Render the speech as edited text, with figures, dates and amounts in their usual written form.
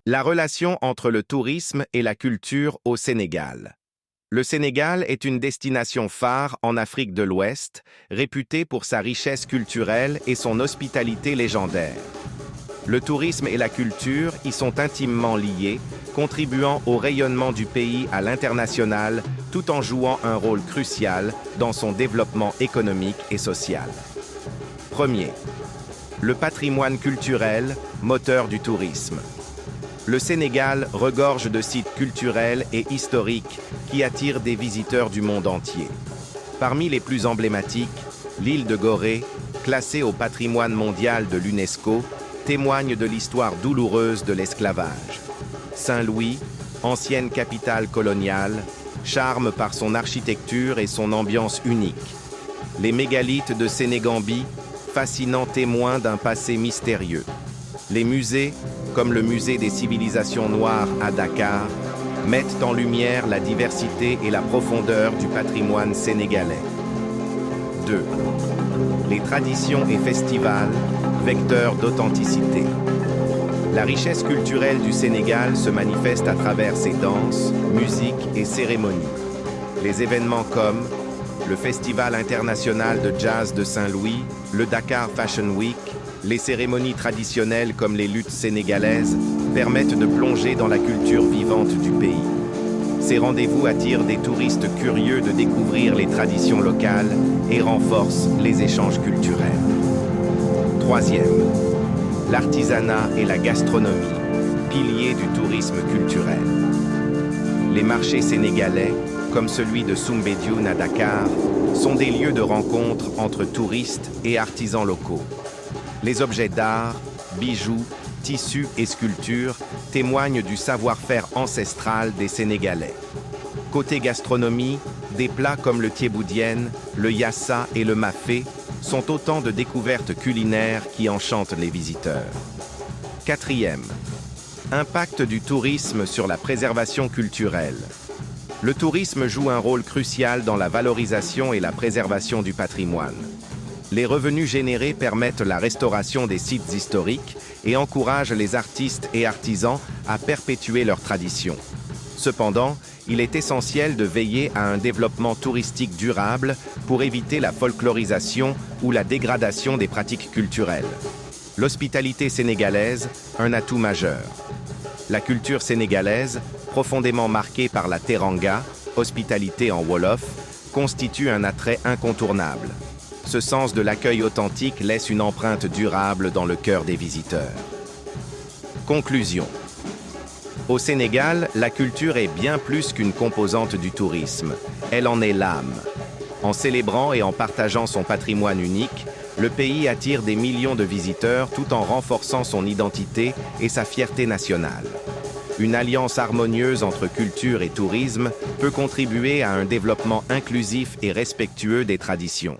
La relation entre le tourisme et la culture au Sénégal. Le Sénégal est une destination phare en Afrique de l'Ouest, réputée pour sa richesse culturelle et son hospitalité légendaire. Le tourisme et la culture y sont intimement liés, contribuant au rayonnement du pays à l'international tout en jouant un rôle crucial dans son développement économique et social. Premier, le patrimoine culturel, moteur du tourisme. Le Sénégal regorge de sites culturels et historiques qui attirent des visiteurs du monde entier. Parmi les plus emblématiques, l'île de Gorée, classée au patrimoine mondial de l'UNESCO, témoigne de l'histoire douloureuse de l'esclavage. Saint-Louis, ancienne capitale coloniale, charme par son architecture et son ambiance unique. Les mégalithes de Sénégambie, fascinants témoins d'un passé mystérieux. Les musées, comme le musée des civilisations noires à Dakar, mettent en lumière la diversité et la profondeur du patrimoine sénégalais. 2. Les traditions et festivals, vecteurs d'authenticité. La richesse culturelle du Sénégal se manifeste à travers ses danses, musiques et cérémonies. Les événements comme le Festival international de jazz de Saint-Louis, le Dakar Fashion Week, les cérémonies traditionnelles comme les luttes sénégalaises permettent de plonger dans la culture vivante du pays. Ces rendez-vous attirent des touristes curieux de découvrir les traditions locales et renforcent les échanges culturels. Troisième, l'artisanat et la gastronomie, piliers du tourisme culturel. Les marchés sénégalais, comme celui de Soumbédioune à Dakar, sont des lieux de rencontre entre touristes et artisans locaux. Les objets d'art, bijoux, tissus et sculptures témoignent du savoir-faire ancestral des Sénégalais. Côté gastronomie, des plats comme le thiéboudienne, le yassa et le mafé sont autant de découvertes culinaires qui enchantent les visiteurs. Quatrième, impact du tourisme sur la préservation culturelle. Le tourisme joue un rôle crucial dans la valorisation et la préservation du patrimoine. Les revenus générés permettent la restauration des sites historiques et encouragent les artistes et artisans à perpétuer leurs traditions. Cependant, il est essentiel de veiller à un développement touristique durable pour éviter la folklorisation ou la dégradation des pratiques culturelles. L'hospitalité sénégalaise, un atout majeur. La culture sénégalaise, profondément marquée par la teranga, hospitalité en wolof, constitue un attrait incontournable. Ce sens de l'accueil authentique laisse une empreinte durable dans le cœur des visiteurs. Conclusion. Au Sénégal, la culture est bien plus qu'une composante du tourisme. Elle en est l'âme. En célébrant et en partageant son patrimoine unique, le pays attire des millions de visiteurs tout en renforçant son identité et sa fierté nationale. Une alliance harmonieuse entre culture et tourisme peut contribuer à un développement inclusif et respectueux des traditions.